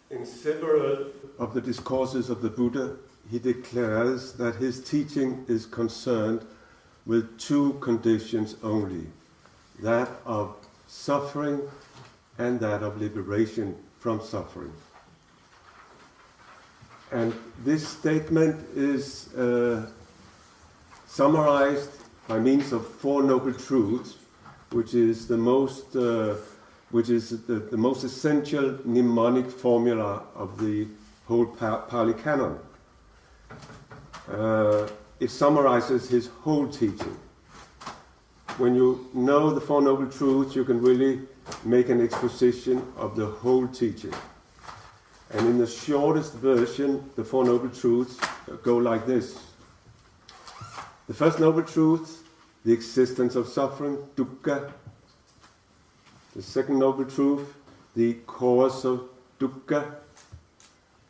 In several of the discourses of the Buddha, he declares that his teaching is concerned with two conditions only, that of suffering and that of liberation from suffering. And this statement is summarized by means of Four Noble Truths, which is the most essential mnemonic formula of the whole Pali Canon. It summarizes his whole teaching. When you know the Four Noble Truths, you can really make an exposition of the whole teaching. And in the shortest version, the Four Noble Truths go like this. The first Noble Truth, the existence of suffering, dukkha. The second Noble Truth, the cause of dukkha.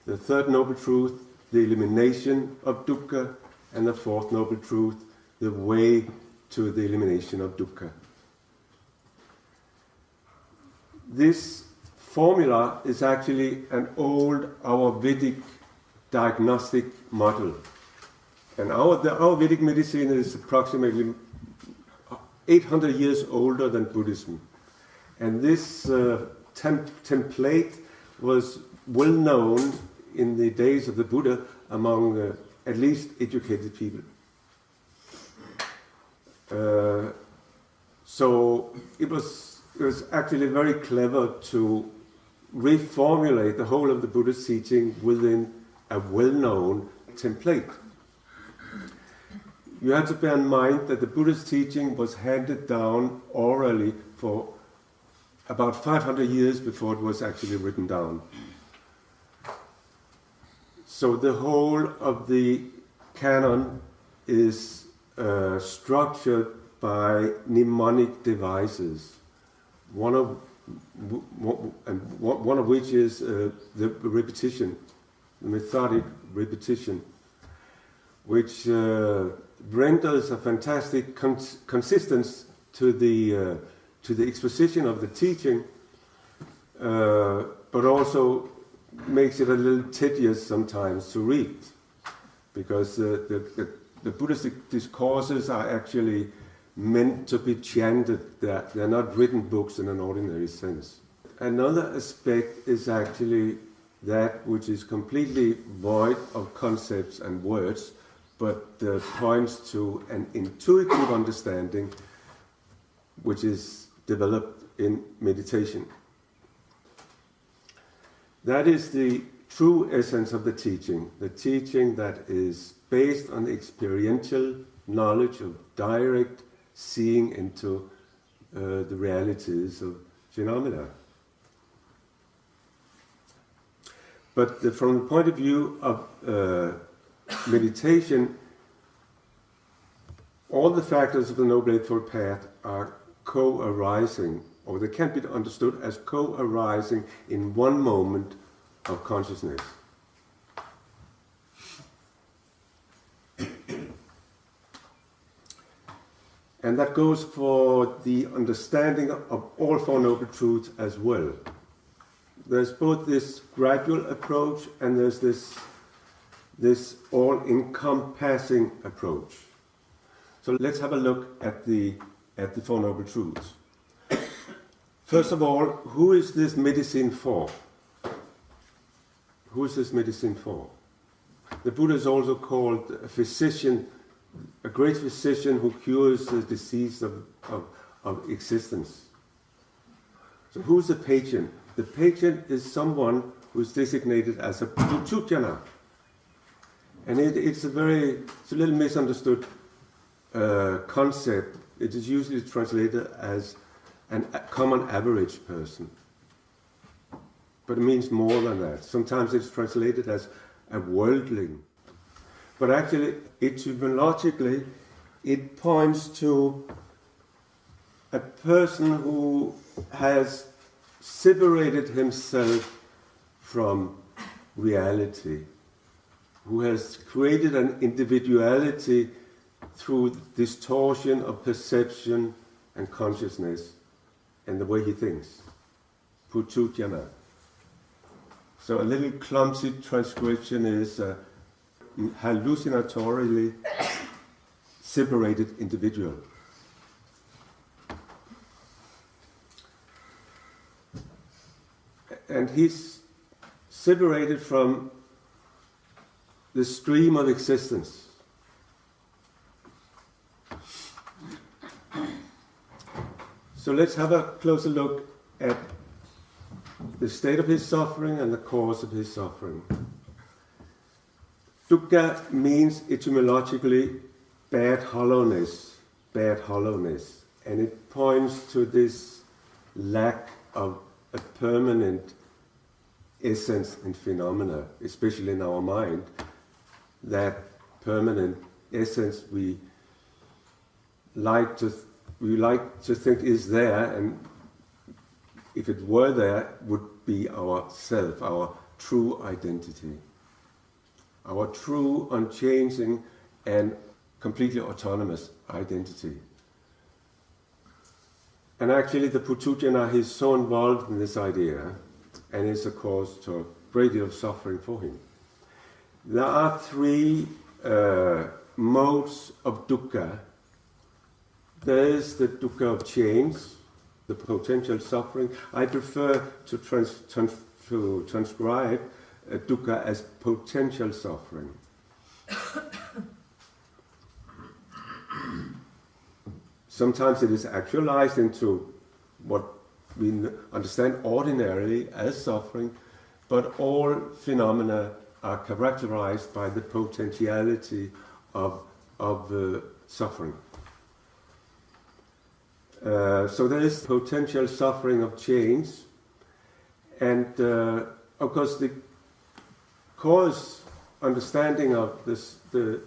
The third Noble Truth, the elimination of dukkha. And the fourth Noble Truth, the way to the elimination of dukkha. This formula is actually an old Ayurvedic diagnostic model. And our Vedic medicine is approximately 800 years older than Buddhism. And this template was well known in the days of the Buddha among at least educated people. So it was actually very clever to reformulate the whole of the Buddha's teaching within a well-known template. You have to bear in mind that the Buddha's teaching was handed down orally for about 500 years before it was actually written down. So the whole of the canon is structured by mnemonic devices, one of which is the repetition, the methodic repetition, which renders a fantastic consistency to the exposition of the teaching, but also makes it a little tedious sometimes to read, because the Buddhist discourses are actually meant to be chanted. They're not written books in an ordinary sense. Another aspect is actually that which is completely void of concepts and words, but points to an intuitive understanding which is developed in meditation. That is the true essence of the teaching that is based on experiential knowledge of direct seeing into the realities of phenomena. But from the point of view of meditation, all the factors of the Noble Eightfold Path are co-arising, or they can be understood as co-arising in one moment of consciousness. And that goes for the understanding of all Four Noble Truths as well. There's both this gradual approach and there's this all-encompassing approach. So let's have a look at the Four Noble Truths. First of all, who is this medicine for? Who is this medicine for? The Buddha is also called a physician, a great physician who cures the disease of existence. So who's the patient? The patient is someone who is designated as a putuchana. And it's a little misunderstood concept. It is usually translated as a common average person. But it means more than that. Sometimes it's translated as a worldling. But actually, etymologically, it points to a person who has separated himself from reality, who has created an individuality through distortion of perception and consciousness and the way he thinks. Putuchana. So a little clumsy transcription is hallucinatorily separated individual. And he's separated from the stream of existence. So let's have a closer look at the state of his suffering and the cause of his suffering. Dukkha means etymologically bad hollowness, and it points to this lack of a permanent essence and phenomena, especially in our mind. That permanent essence we like to think is there, and if it were there, would be our self, our true identity, our true, unchanging, and completely autonomous identity. And actually, the Putuchana is so involved in this idea, and is a cause to a great deal of suffering for him. There are three modes of dukkha. There is the dukkha of change, the potential suffering. I prefer to transcribe dukkha as potential suffering. Sometimes it is actualized into what we understand ordinarily as suffering, but all phenomena are characterized by the potentiality of suffering. So there is potential suffering of change, and of course the cause understanding of this, the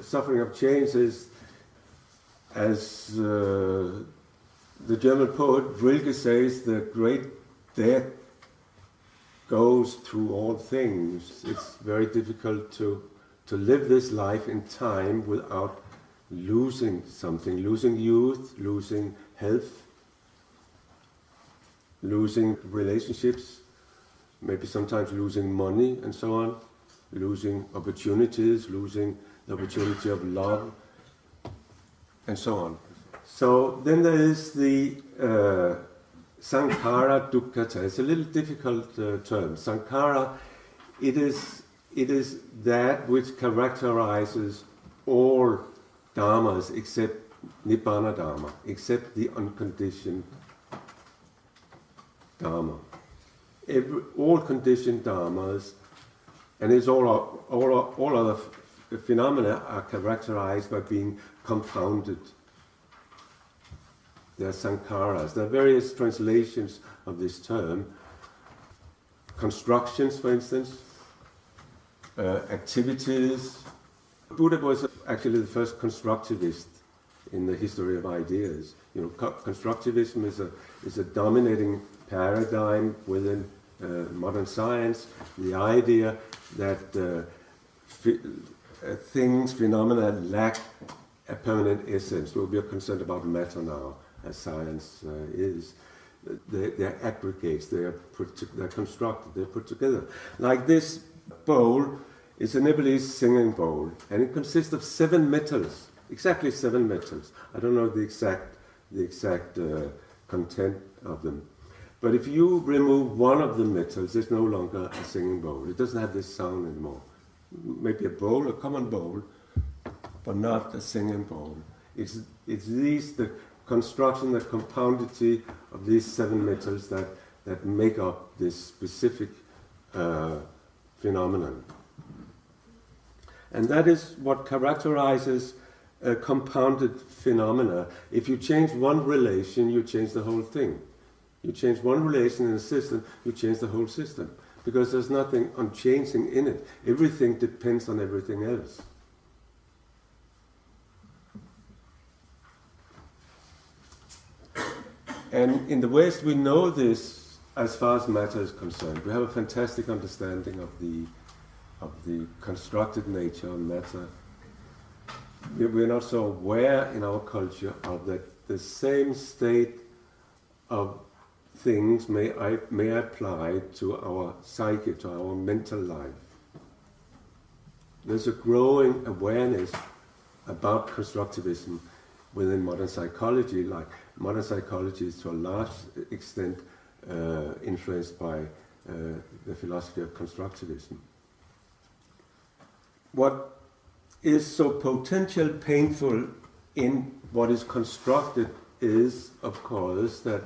suffering of change is, as the German poet Rilke says, the great death goes through all things. It's very difficult to live this life in time without losing something, losing youth, losing health, losing relationships, maybe sometimes losing money and so on, losing opportunities, losing the opportunity of love, and so on. So then there is the Sankhara Dukkha. It's a little difficult term. Sankhara, it is that which characterizes all dharmas except Nibbana Dharma, except the unconditioned Dharma. All conditioned dharmas, and it's all other phenomena are characterized by being compounded. They are sankharas. There are various translations of this term. Constructions, for instance, activities. Buddha was actually the first constructivist in the history of ideas. You know, constructivism is a dominating paradigm within modern science. The idea that things, phenomena lack a permanent essence. Well, we are concerned about matter now, as science is. They're aggregates, they're constructed, they're put together. Like this bowl is a Nepalese singing bowl, and it consists of 7 metals, exactly 7 metals. I don't know the exact content of them. But if you remove one of the metals, it's no longer a singing bowl. It doesn't have this sound anymore. Maybe a bowl, a common bowl, but not a singing bowl. It's the construction, the compoundity of these 7 metals that make up this specific phenomenon. And that is what characterizes a compounded phenomena. If you change one relation, you change the whole thing. You change one relation in a system, you change the whole system. Because there's nothing unchanging in it. Everything depends on everything else. And in the West, we know this as far as matter is concerned. We have a fantastic understanding of the constructed nature of matter. We're not so aware in our culture of that the same state of things may apply to our psyche, to our mental life. There's a growing awareness about constructivism within modern psychology. Like modern psychology is to a large extent influenced by the philosophy of constructivism. What is so potential painful in what is constructed is, of course, that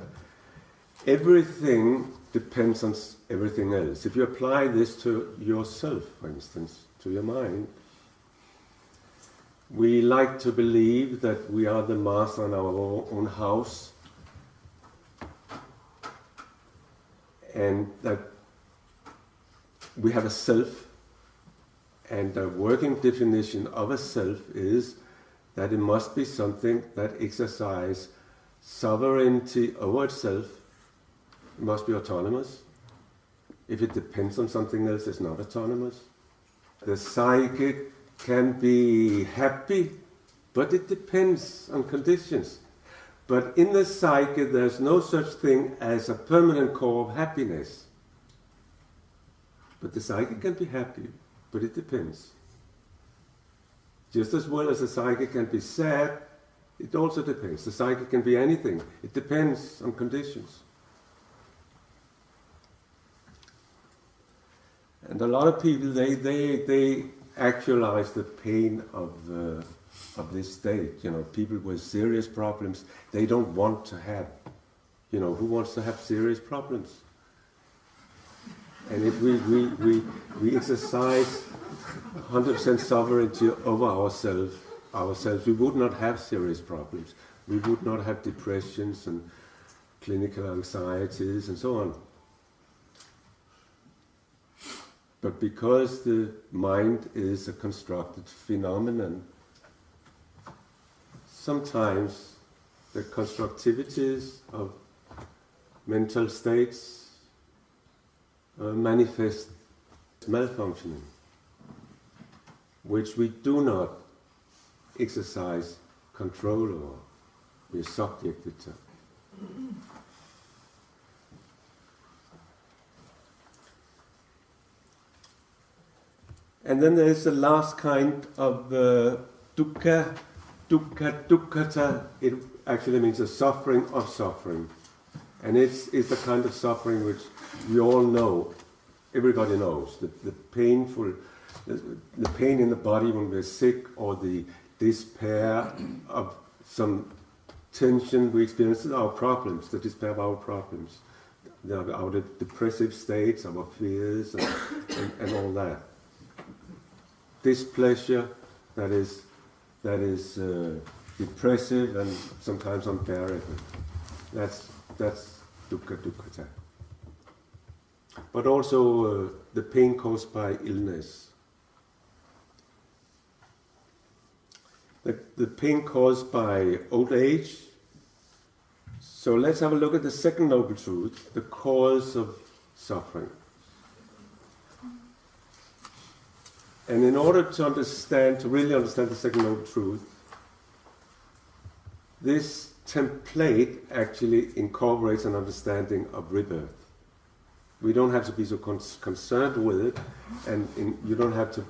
everything depends on everything else. If you apply this to yourself, for instance, to your mind, we like to believe that we are the master in our own house, and that we have a self, and the working definition of a self is that it must be something that exercises sovereignty over itself. It must be autonomous. If it depends on something else, it's not autonomous. The psyche can be happy, but it depends on conditions. But in the psyche, there's no such thing as a permanent core of happiness. But the psyche can be happy, but it depends. Just as well as the psyche can be sad, it also depends. The psyche can be anything. It depends on conditions. And a lot of people, they actualize the pain of this state. You know, people with serious problems, they don't want to have. You know, who wants to have serious problems? And if we exercise 100% sovereignty over ourselves, we would not have serious problems. We would not have depressions and clinical anxieties and so on. But because the mind is a constructed phenomenon, sometimes the constructivities of mental states manifest malfunctioning, which we do not exercise control over. We are subjected to. And then there is the last kind of dukkha, dukkhata. It actually means a suffering of suffering. And it's the kind of suffering which we all know, everybody knows, the pain in the body when we're sick, or the despair of some tension we experience, our problems, the despair of our problems, our depressive states, our fears, and all that. Displeasure that is depressive and sometimes unbearable. That's dukkha, dukkhata. But also the pain caused by illness. The pain caused by old age. So let's have a look at the second noble truth, the cause of suffering. And in order to really understand the second noble truth, this template actually incorporates an understanding of rebirth. We don't have to be so concerned with it, and you don't have to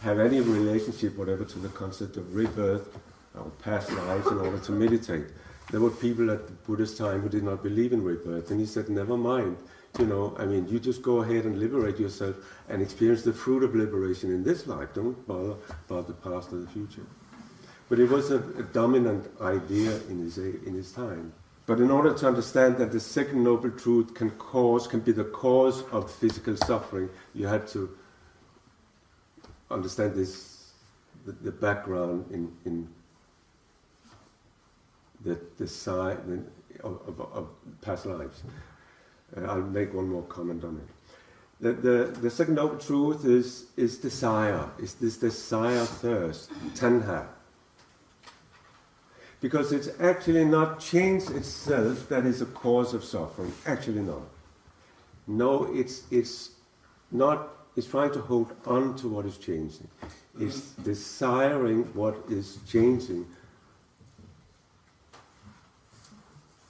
have any relationship, whatever, to the concept of rebirth or past lives in order to meditate. There were people at the Buddha's time who did not believe in rebirth, and he said, never mind, you just go ahead and liberate yourself and experience the fruit of liberation in this life. Don't bother about the past or the future. But it was a dominant idea in his time. But in order to understand that the second noble truth can be the cause of physical suffering, you had to understand the background in the side of past lives. I'll make one more comment on it. The second noble truth is desire. Is this desire thirst, tanha? Because it's actually not change itself that is a cause of suffering. Actually not. No, it's not. It's trying to hold on to what is changing. It's desiring what is changing.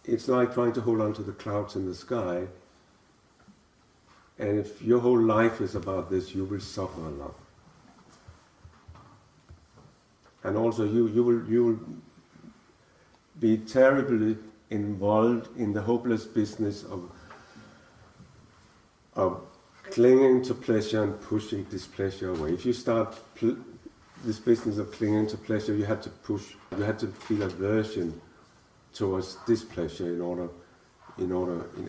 It's like trying to hold on to the clouds in the sky. And if your whole life is about this, you will suffer a lot. And also you will be terribly involved in the hopeless business of clinging to pleasure and pushing displeasure away. If you start this business of clinging to pleasure, you have to feel aversion towards displeasure in order,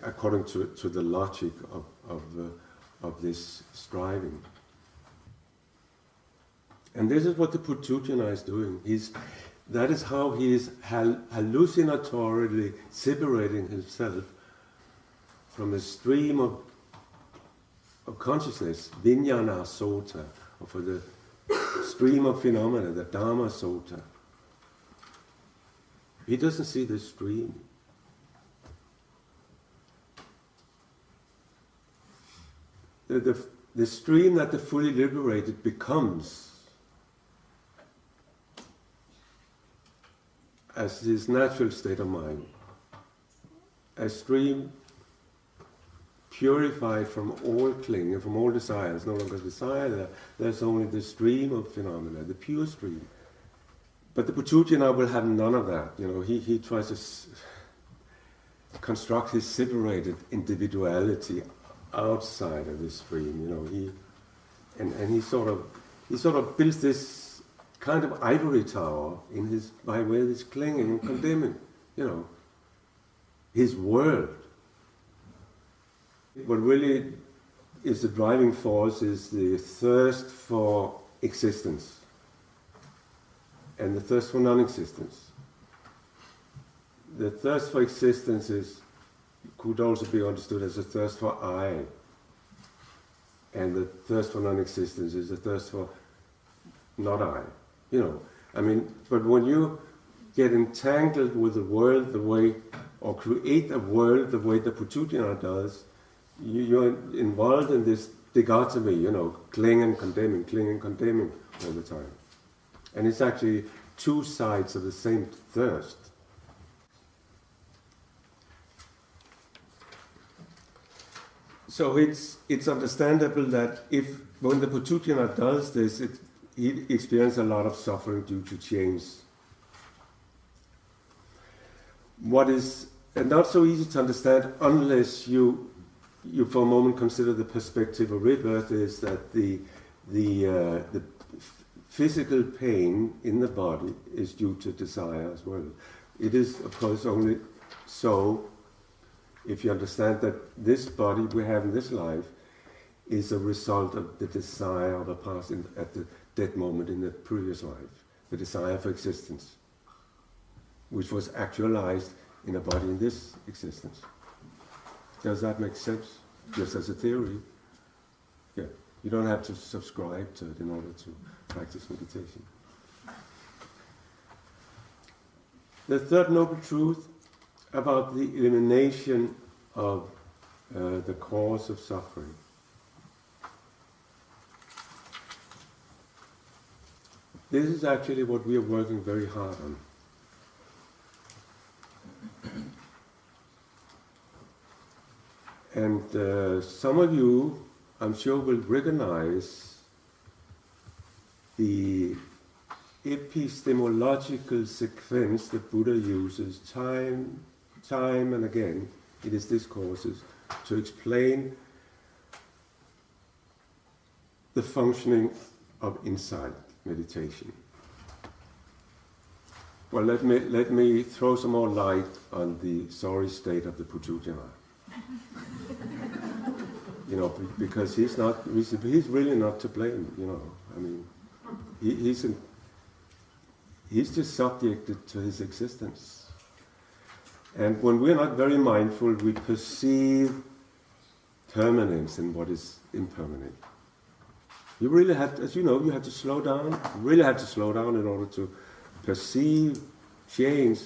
according to the logic of this striving. And this is what the Putujana is doing. That is how he is hallucinatorily separating himself from a stream of consciousness, Vijnana Sota, or for the stream of phenomena, the Dharma Sota. He doesn't see the stream. The stream that the fully liberated becomes as his natural state of mind, a stream purified from all clinging, from all desires, no longer desire, there's only the stream of phenomena, the pure stream. But the Putujana will have none of that. He tries to construct his separated individuality outside of this stream. He sort of builds this kind of ivory tower by way of this clinging and condemning, his world. What really is the driving force is the thirst for existence and the thirst for non-existence. The thirst for existence could also be understood as a thirst for I, and the thirst for non-existence is a thirst for not I. But when you get entangled with the world or create a world the way the Putujana does, you're involved in this dichotomy, clinging and condemning all the time. And it's actually two sides of the same thirst. So it's understandable that when the Putujana does this, he experiences a lot of suffering due to change. What is not so easy to understand unless you for a moment consider the perspective of rebirth is that the physical pain in the body is due to desire as well. It is, of course, only so if you understand that this body we have in this life is a result of the desire of a past at the dead moment in the previous life, the desire for existence, which was actualized in a body in this existence. Does that make sense? Just as a theory? Yeah. You don't have to subscribe to it in order to practice meditation. The third noble truth about the elimination of the cause of suffering. This is actually what we are working very hard on. And some of you, I'm sure, will recognize the epistemological sequence that Buddha uses time and again in his discourses to explain the functioning of insight meditation. Well, let me throw some more light on the sorry state of the Putujana. Because he's really not to blame. I mean, he's just subjected to his existence. And when we're not very mindful, we perceive permanence in what is impermanent. You really have to, as you know, you have to slow down. You really have to slow down in order to perceive change.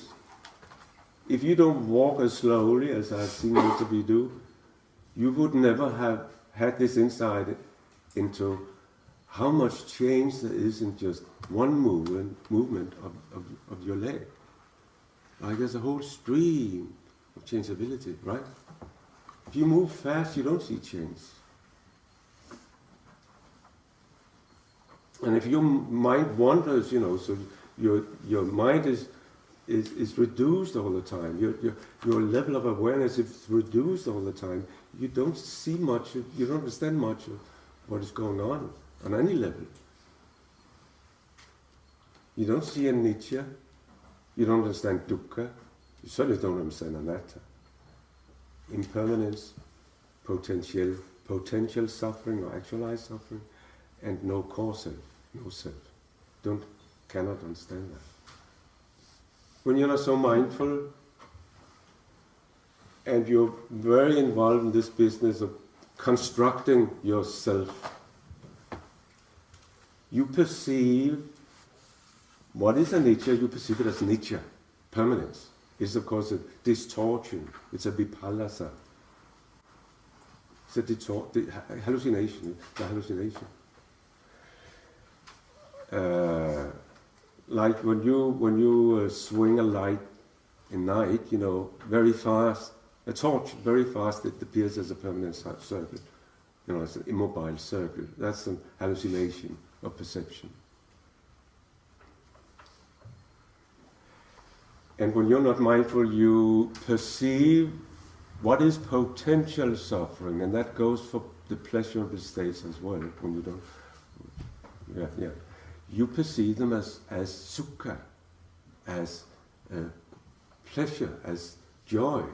If you don't walk as slowly as I've seen most of you do, you would never have had this insight into how much change there is in just one movement of your leg. Like there's a whole stream of changeability, right? If you move fast, you don't see change. And if your mind wanders, so your mind is reduced all the time. Your level of awareness is reduced all the time. You don't see much, you don't understand much of what is going on any level. You don't see anicca, you don't understand dukkha, you certainly don't understand anatta. Impermanence, potential suffering or actualized suffering, and no core self, no self. Cannot understand that. When you're not so mindful and you're very involved in this business of constructing yourself, you perceive what is anicca, you perceive it as nicca, permanence. It's of course a distortion, it's a vipallasa. It's a hallucination, it's a hallucination. Like when you swing a light in night, very fast, a torch very fast, it appears as a permanent circle. It's an immobile circle. That's an hallucination of perception. And when you're not mindful, you perceive what is potential suffering, and that goes for the pleasurable states as well. When you don't, you perceive them as sukha, as pleasure, as joy,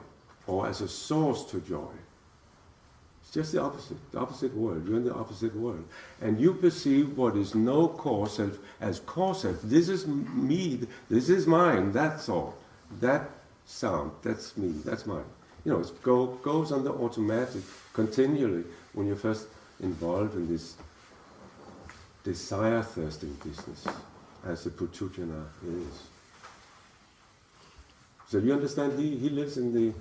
or as a source to joy. It's just the opposite world. You're in the opposite world. And you perceive what is no core self as core self. This is me, this is mine, that's all. That sound, that's me, that's mine. It goes on the automatic continually when you're first involved in this desire-thirsting business, as the Putujana is. So you understand, he lives in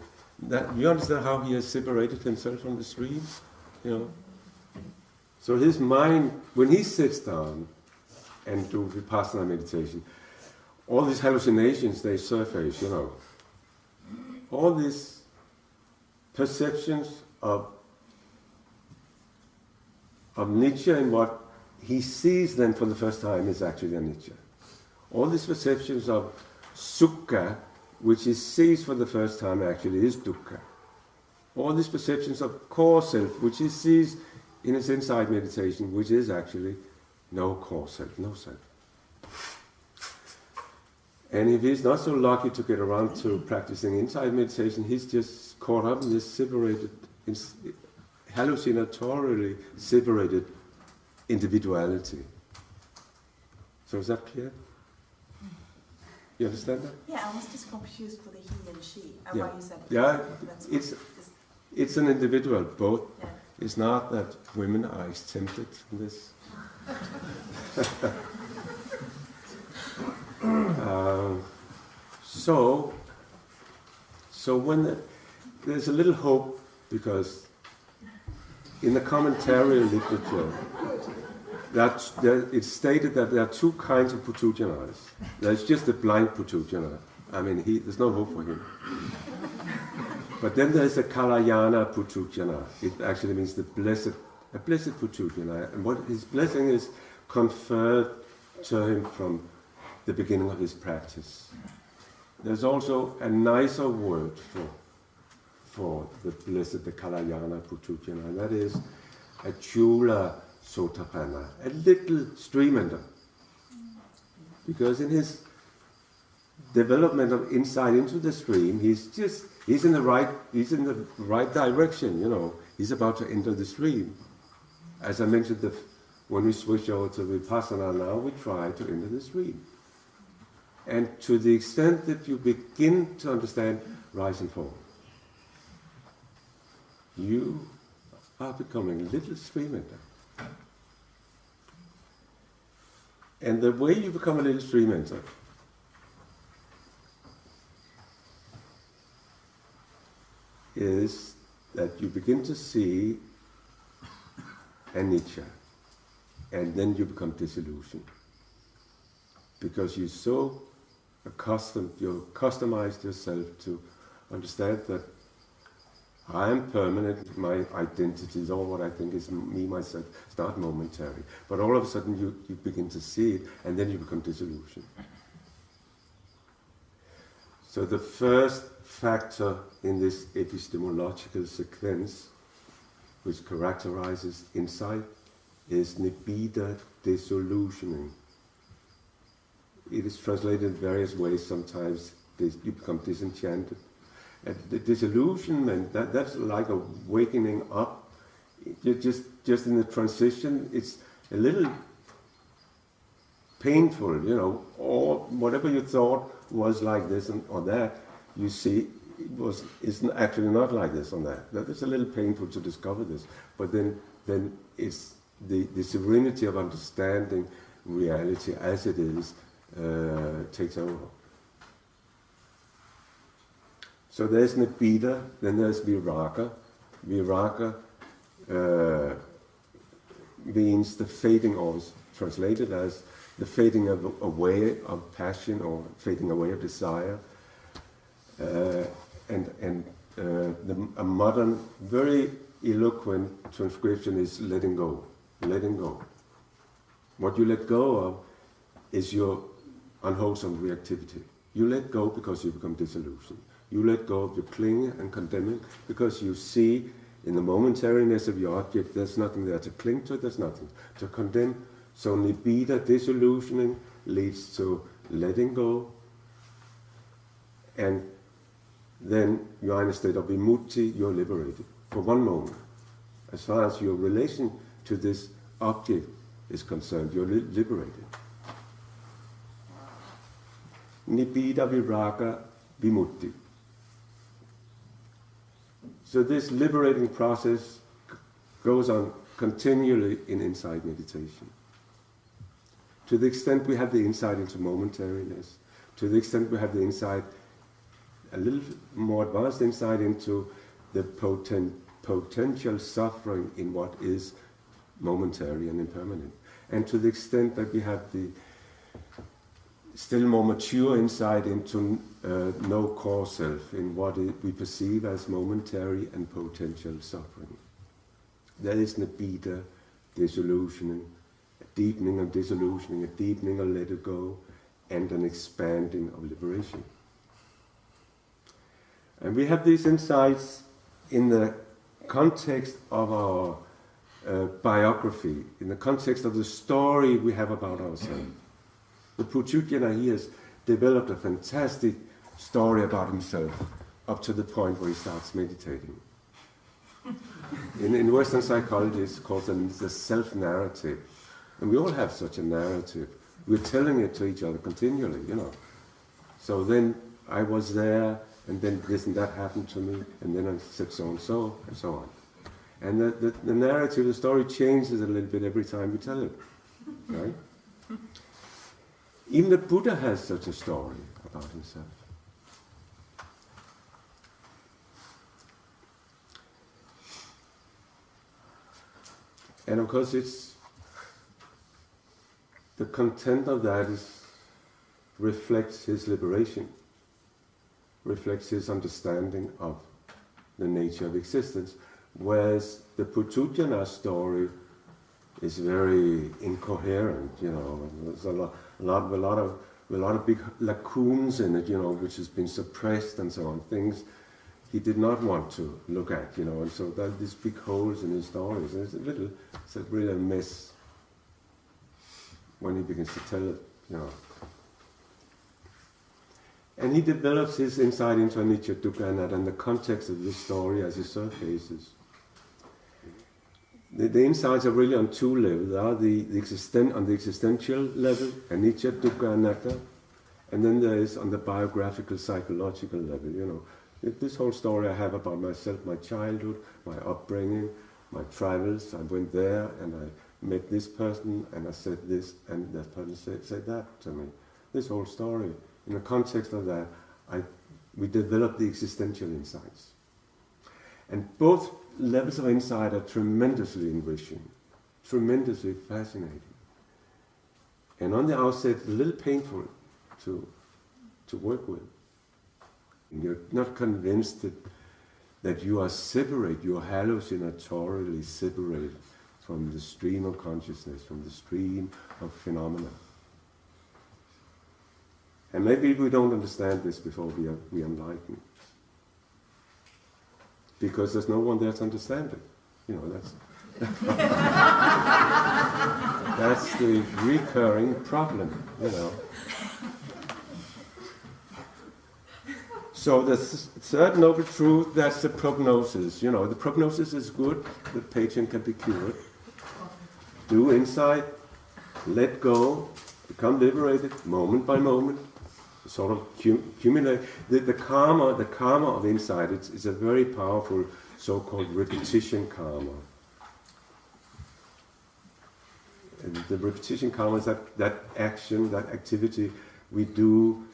you understand how he has separated himself from the stream? So his mind, when he sits down and do Vipassana meditation, all these hallucinations, they surface, All these perceptions of anicca and what he sees then for the first time is actually anicca. All these perceptions of sukha, which he sees for the first time, actually is dukkha. All these perceptions of core self, which he sees in his insight meditation, which is actually no core self, no self. And if he's not so lucky to get around to practicing insight meditation, he's just caught up in this separated, hallucinatorily separated individuality. So is that clear? You understand that? Yeah, I was just confused for the he and she. Yeah. Why you said it's an individual, both. Yeah. It's not that women are exempted from this. So when there's a little hope, because in the commentary literature, it's stated that there are two kinds of Putujanas. There's just a blind Putujana. I mean, there's no hope for him. But then there's the Kalayana Putujana. It actually means a blessed Putujana. And what his blessing is conferred to him from the beginning of his practice. There's also a nicer word for the blessed, the Kalayana Putujana, and that is a Chula Sotapanna, a little stream ender. Because in his development of insight into the stream, he's in the right direction, you know. He's about to enter the stream. As I mentioned, when we switch over to Vipassana now, we try to enter the stream. And to the extent that you begin to understand rise and fall, you are becoming a little stream enter. And the way you become a little stream enter is that you begin to see anicca, and then you become disillusioned. Because you're so you've customized yourself to understand that I am permanent, my identity is all what I think is me, myself, it's not momentary. But all of a sudden you begin to see it, and then you become disillusioned. So the first factor in this epistemological sequence, which characterizes insight, is nibbida disillusioning. It is translated in various ways. Sometimes you become disenchanted. And the disillusionment, that's like a wakening up. Just in the transition, it's a little painful, you know, or whatever you thought was like this or that, you see is actually not like this or that. It's a little painful to discover this, but then it's the serenity of understanding reality as it is takes over. So there's nibbida, then there's viraga. Viraga means the fading, or is translated as the fading away of passion or fading away of desire. A modern, very eloquent transcription is letting go. Letting go. What you let go of is your unwholesome reactivity. You let go because you become disillusioned. You let go of your clinging and condemning because you see in the momentariness of your object there's nothing there to cling to, there's nothing to condemn. So nibbida, disillusioning, leads to letting go, and then you are in a state of vimutti, you're liberated for one moment. As far as your relation to this object is concerned, you're liberated. Nibbida, viraga, vimutti. So this liberating process goes on continually in insight meditation. To the extent we have the insight into momentariness, to the extent we have the insight, a little more advanced insight into the potential suffering in what is momentary and impermanent, and to the extent that we have the still more mature insight into no core self, in what we perceive as momentary and potential suffering. There is nibbida, disillusioning, a deepening of disillusioning, a deepening of let it go, and an expanding of liberation. And we have these insights in the context of our biography, in the context of the story we have about ourselves. The Putujana, he has developed a fantastic story about himself up to the point where he starts meditating. In Western psychology, it's called the self-narrative. And we all have such a narrative. We're telling it to each other continually, you know. So then I was there, and then this and that happened to me, and then I said so and so on. And the narrative, the story changes a little bit every time we tell it, right? Even the Buddha has such a story about himself. And of course it's the content of that reflects his liberation, reflects his understanding of the nature of existence. Whereas the Putujana story is very incoherent, you know. There's a lot of big lacunes in it, you know, which has been suppressed and so on. Things he did not want to look at, you know, and so there are these big holes in his stories. And it's a really a mess when he begins to tell it, you know. And he develops his insight into anicca, dukkha, anatta and the context of this story as it surfaces. The insights are really on two levels. There are on the existential level, anicca, dukkha, anatta, and then there is on the biographical, psychological level, you know. This whole story I have about myself, my childhood, my upbringing, my travels, I went there and I met this person and I said this and that person said that to me. This whole story. In the context of that, we develop the existential insights. And both levels of insight are tremendously enriching, tremendously fascinating. And on the outset, a little painful to work with. You're not convinced that you are separate, you are hallucinatorily separated from the stream of consciousness, from the stream of phenomena. And maybe we don't understand this before we enlighten. Because there's no one there to understand it. You know, that's the recurring problem, you know. So the third noble truth, that's the prognosis. You know, the prognosis is good, the patient can be cured. Do insight, let go, become liberated, moment by moment, sort of accumulate. The karma of insight, it's a very powerful so-called repetition karma. And the repetition karma is that action, that activity we do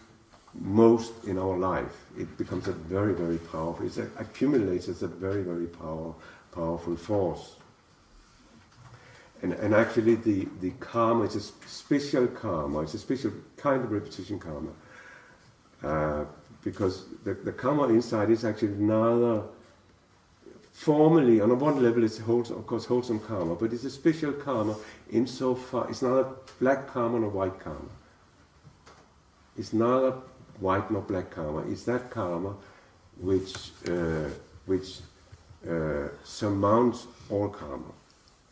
most in our life. It becomes a very, very powerful, it accumulates as a very, very powerful force. And actually the karma is a special karma, it's a special kind of repetition karma. Because the karma inside is actually neither formally, on one level it's of course wholesome karma, but it's a special karma insofar, it's neither black karma nor white karma. It's neither white nor black karma. It's that karma which surmounts all karma.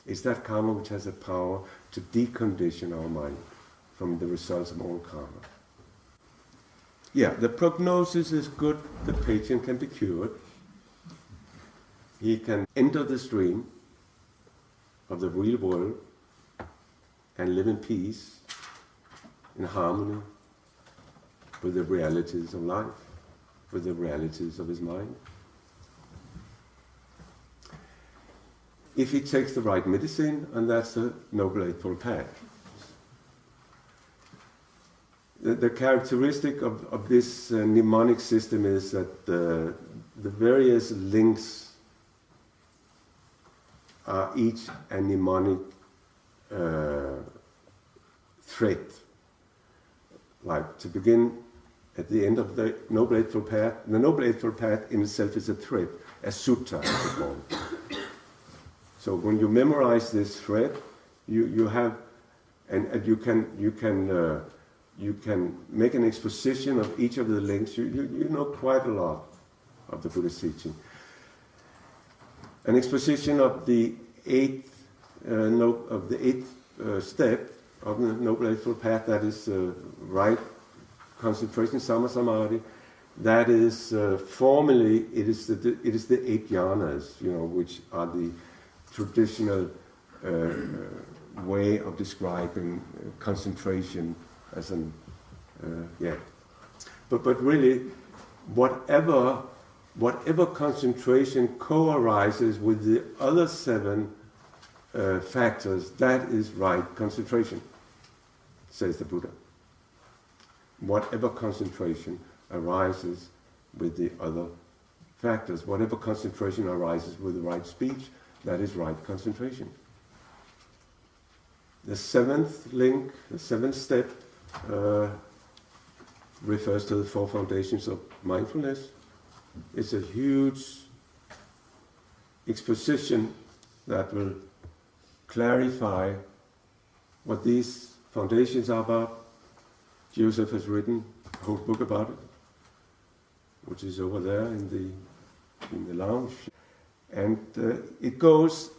It's that karma which has the power to decondition our mind from the results of all karma. Yeah, the prognosis is good, the patient can be cured. He can enter the stream of the real world and live in peace, in harmony with the realities of life, with the realities of his mind. If he takes the right medicine, and that's the Noble Eightfold Path. The characteristic of this mnemonic system is that the various links are each a mnemonic thread. Like to begin at the end of the Noble Eightfold Path, the Noble Eightfold Path in itself is a thread, a sutta as it's called. So when you memorize this thread, you have, and you can make an exposition of each of the links. You know quite a lot of the Buddha's teaching. An exposition of the eighth step of the Noble Eightfold Path, that is right concentration, sama samadhi. That is formally it is the 8 jhanas, you know, which are the traditional way of describing concentration as an But really, whatever concentration co-arises with the other 7 factors, that is right concentration, says the Buddha. Whatever concentration arises with the other factors, whatever concentration arises with the right speech, that is right concentration. The 7th link, the 7th step, refers to the 4 foundations of mindfulness. It's a huge exposition that will clarify what these foundations are about. Joseph has written a whole book about it, which is over there in the lounge, and it goes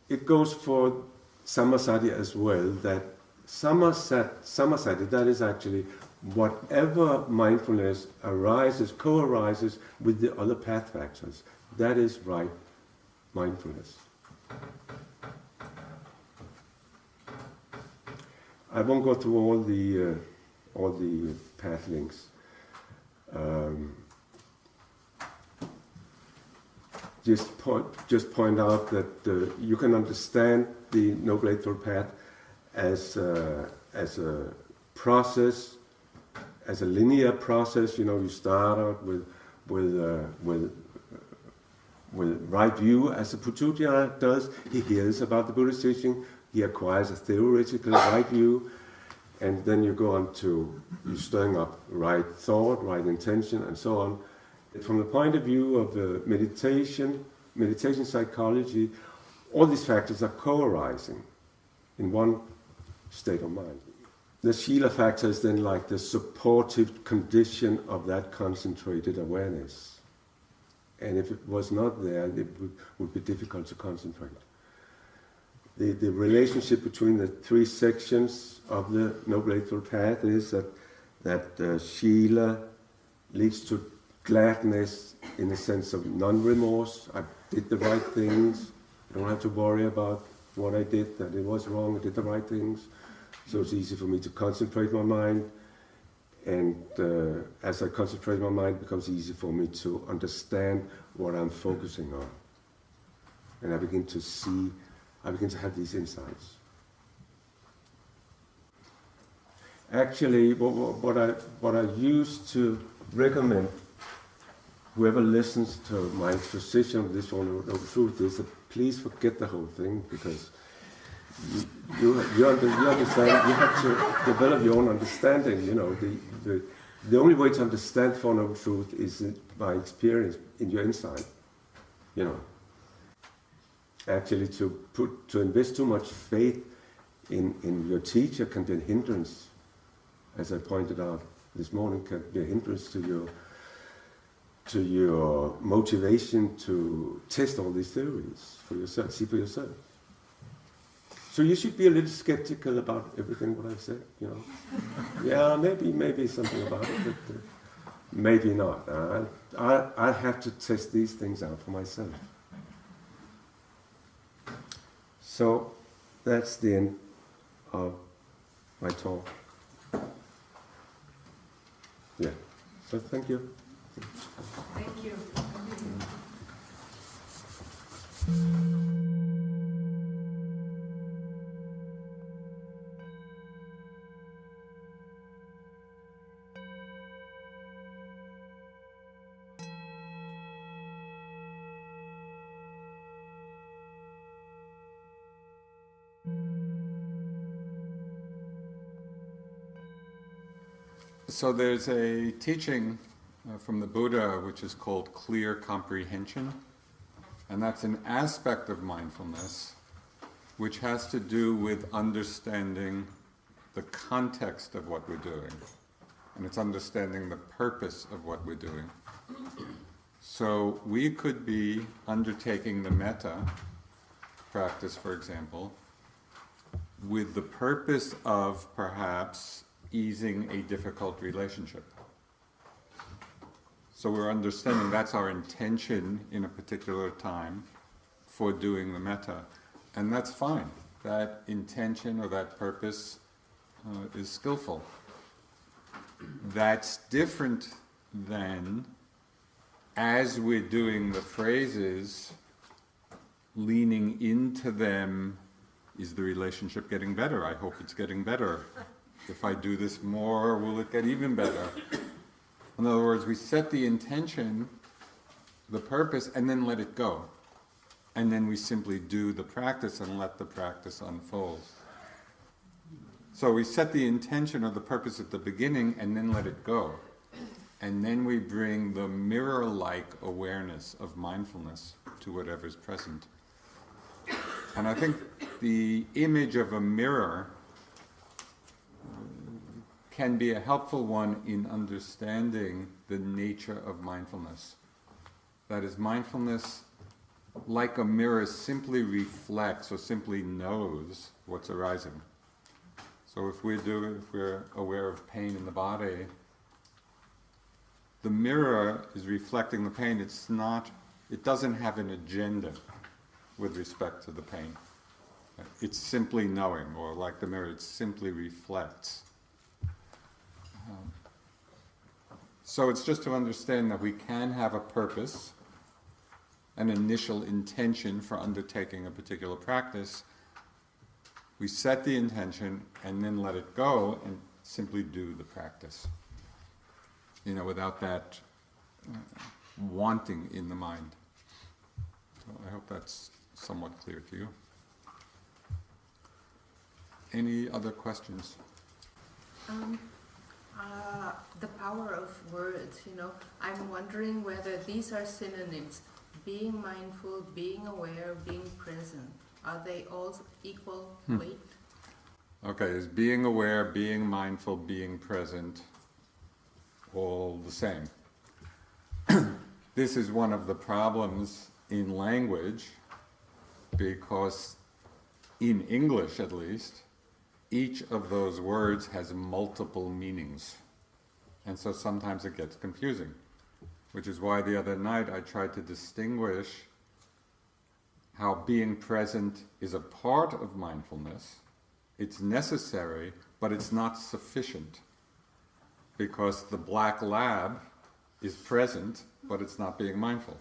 for Samasati as well. That Samasati, that is actually whatever mindfulness arises, co-arises with the other path factors. That is right mindfulness. I won't go through all the path links. Just point out that you can understand the Noble Eightfold Path as a process, as a linear process. You know, you start out with right view, as the Putudya does. He hears about the Buddha's teaching, he acquires a theoretical right view, and then you go on to you stirring up right thought, right intention, and so on. From the point of view of meditation psychology, all these factors are co-arising in one state of mind. The Shila factor is then like the supportive condition of that concentrated awareness. And if it was not there, it would be difficult to concentrate. The relationship between the three sections of the Noble Eightfold Path is that Shila leads to gladness in the sense of non-remorse. I did the right things. I don't have to worry about what I did, that it was wrong, I did the right things. So it's easy for me to concentrate my mind. And as I concentrate my mind, it becomes easy for me to understand what I'm focusing on. And I begin to have these insights. Actually, what I used to recommend whoever listens to my exposition of this one of truth is that please forget the whole thing, because you understand, you have to develop your own understanding. You know, the only way to understand Four Noble Truth is by experience, in your inside. You know, actually to invest too much faith in your teacher can be a hindrance, as I pointed out this morning, can be a hindrance to your motivation to test all these theories for yourself, see for yourself. So you should be a little skeptical about everything what I've said, you know. Yeah, maybe something about it, but maybe not. I have to test these things out for myself. So that's the end of my talk. Yeah. So thank you. Thank you. So there's a teaching from the Buddha which is called clear comprehension, and that's an aspect of mindfulness which has to do with understanding the context of what we're doing, and it's understanding the purpose of what we're doing. So we could be undertaking the metta practice, for example, with the purpose of perhaps easing a difficult relationship. So we're understanding that's our intention in a particular time for doing the metta, and that's fine. That intention or that purpose is skillful. That's different than, as we're doing the phrases, leaning into them. Is the relationship getting better? I hope it's getting better. If I do this more, will it get even better? In other words, we set the intention, the purpose, and then let it go. And then we simply do the practice and let the practice unfold. So we set the intention or the purpose at the beginning and then let it go. And then we bring the mirror-like awareness of mindfulness to whatever's present. And I think the image of a mirror can be a helpful one in understanding the nature of mindfulness. That is, mindfulness, like a mirror, simply reflects or simply knows what's arising. So if we're aware of pain in the body, the mirror is reflecting the pain. It doesn't have an agenda with respect to the pain. It's simply knowing, or like the mirror, it simply reflects. So it's just to understand that we can have a purpose, an initial intention for undertaking a particular practice. We set the intention and then let it go and simply do the practice. Without that wanting in the mind. So I hope that's somewhat clear to you. Any other questions? The power of words, I'm wondering whether these are synonyms. Being mindful, being aware, being present. Are they all equal weight? Okay, is being aware, being mindful, being present all the same? This is one of the problems in language, because in English at least, each of those words has multiple meanings. And so sometimes it gets confusing, which is why the other night I tried to distinguish how being present is a part of mindfulness. It's necessary, but it's not sufficient, because the black lab is present, but it's not being mindful.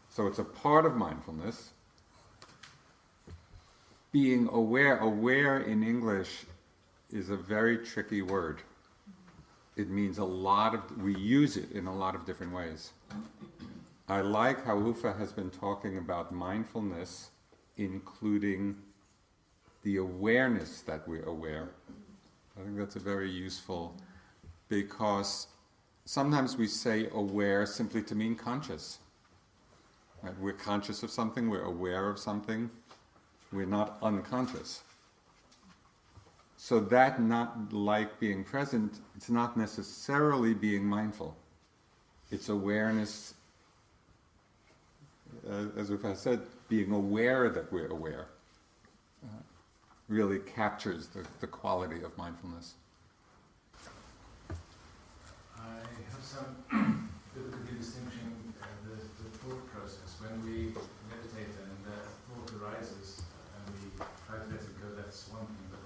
So it's a part of mindfulness. Being aware in English is a very tricky word. It means we use it in a lot of different ways. I like how Uffe has been talking about mindfulness, including the awareness that we're aware. I think that's a very useful, because sometimes we say aware simply to mean conscious. Right? We're conscious of something, we're aware of something, we're not unconscious. So that, not like being present, it's not necessarily being mindful. It's awareness, as Uffe said, being aware that we're aware really captures the quality of mindfulness. I have some difficulty distinguishing the thought process. When we meditate and thought arises and we try to let it go, that's one thing. But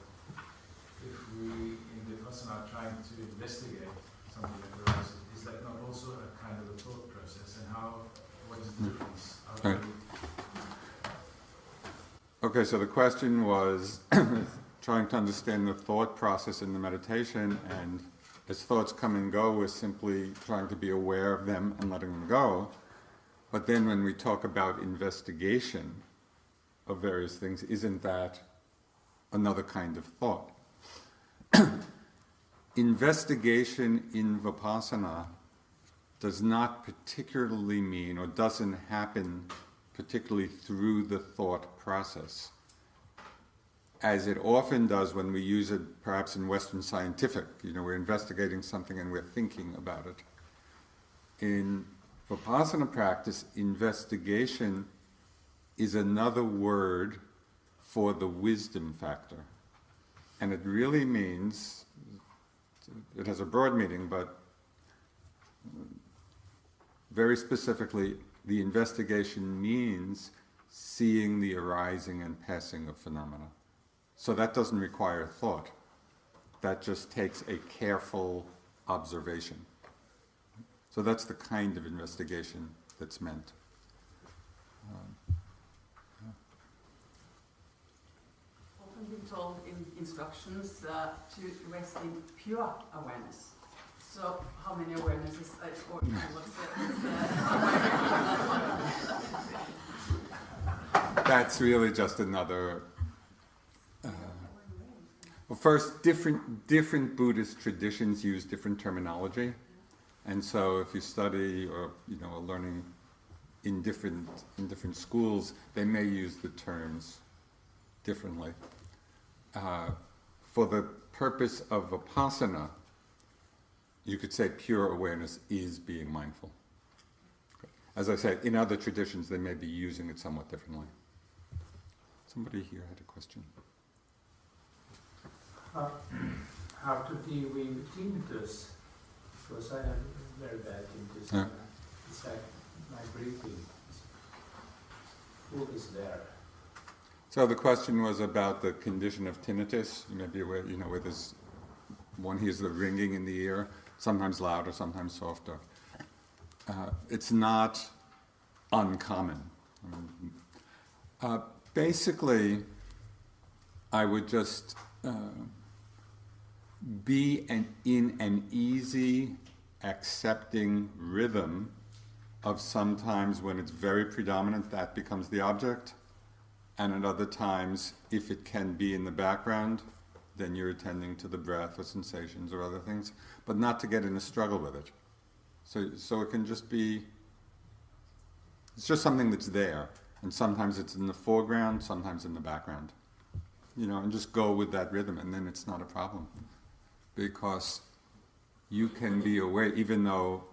if we, in the vipassana, are trying to investigate something that arises, is that not also a kind of a thought process? And what is the difference? Right. Okay, so the question was trying to understand the thought process in the meditation, and as thoughts come and go, we're simply trying to be aware of them and letting them go. But then when we talk about investigation of various things, isn't that another kind of thought? Investigation in Vipassana does not particularly mean, or doesn't happen particularly through the thought process, as it often does when we use it perhaps in Western scientific. We're investigating something and we're thinking about it. In Vipassana practice, investigation is another word for the wisdom factor. And it really means, it has a broad meaning, but very specifically, the investigation means seeing the arising and passing of phenomena. So that doesn't require thought. That just takes a careful observation. So that's the kind of investigation that's meant. Often been told in instructions to rest in pure awareness. So how many awarenesses, or That's really just another. Well, first, different Buddhist traditions use different terminology, and so if you study or are learning in different schools, they may use the terms differently. For the purpose of Vipassana, you could say pure awareness is being mindful. As I said, in other traditions, they may be using it somewhat differently. Somebody here had a question. How to deal with tinnitus? Because I have very bad tinnitus. Yeah. It's like my breathing. Who is there? So the question was about the condition of tinnitus. You may be aware, where there's one hears the ringing in the ear, sometimes louder, sometimes softer. It's not uncommon. Basically, I would just be in an easy, accepting rhythm of sometimes when it's very predominant, that becomes the object, and at other times, if it can be in the background, then you're attending to the breath or sensations or other things, but not to get in a struggle with it. So it can just be, it's just something that's there, and sometimes it's in the foreground, sometimes in the background. And just go with that rhythm, and then it's not a problem. Because you can be aware, even though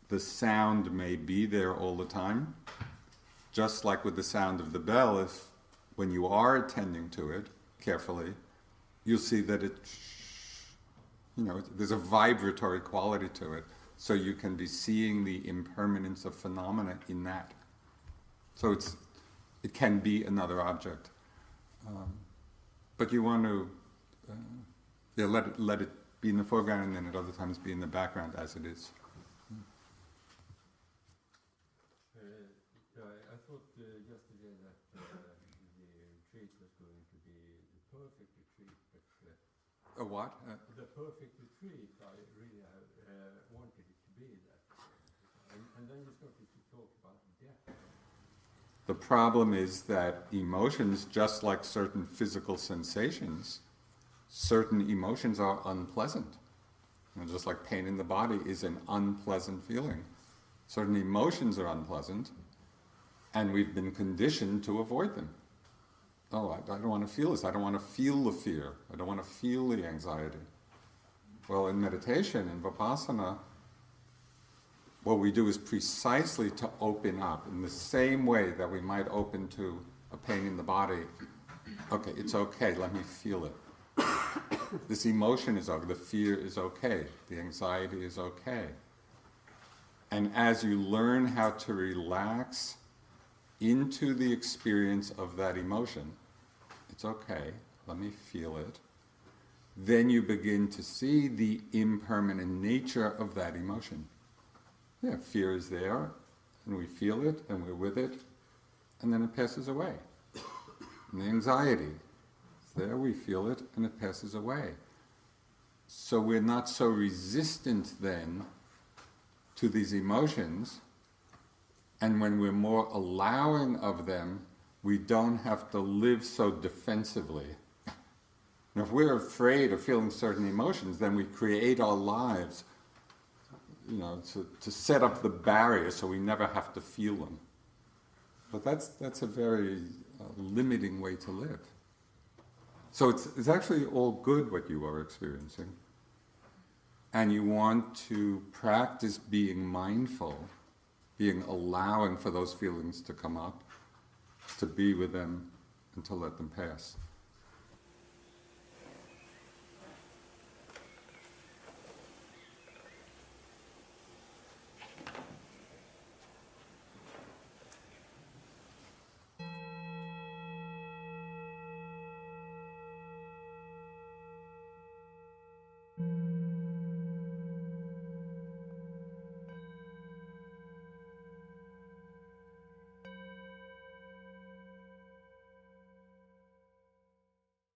the sound may be there all the time, just like with the sound of the bell, if when you are attending to it carefully, you'll see that there's a vibratory quality to it, so you can be seeing the impermanence of phenomena in that. So it can be another object. But you want to let it be in the foreground, and then at other times be in the background as it is. I thought yesterday that the retreat was going to be the perfect retreat, but A what? the perfect retreat, I really wanted it to be that. And then you started to talk about death. The problem is that emotions, just like certain physical sensations, certain emotions are unpleasant. Just like pain in the body is an unpleasant feeling. Certain emotions are unpleasant, and we've been conditioned to avoid them. Oh, I don't want to feel this. I don't want to feel the fear. I don't want to feel the anxiety. Well, in meditation, in Vipassana, what we do is precisely to open up in the same way that we might open to a pain in the body. Okay, it's okay, let me feel it. This emotion is okay, the fear is okay, the anxiety is okay. And as you learn how to relax into the experience of that emotion, it's okay, let me feel it, then you begin to see the impermanent nature of that emotion. Yeah, fear is there, and we feel it, and we're with it, and then it passes away. And the anxiety is there, we feel it, and it passes away. So we're not so resistant then to these emotions, and when we're more allowing of them, we don't have to live so defensively. Now, if we're afraid of feeling certain emotions, then we create our lives to set up the barrier so we never have to feel them. But that's a very limiting way to live. So it's actually all good what you are experiencing. And you want to practice being mindful, being allowing for those feelings to come up, to be with them and to let them pass.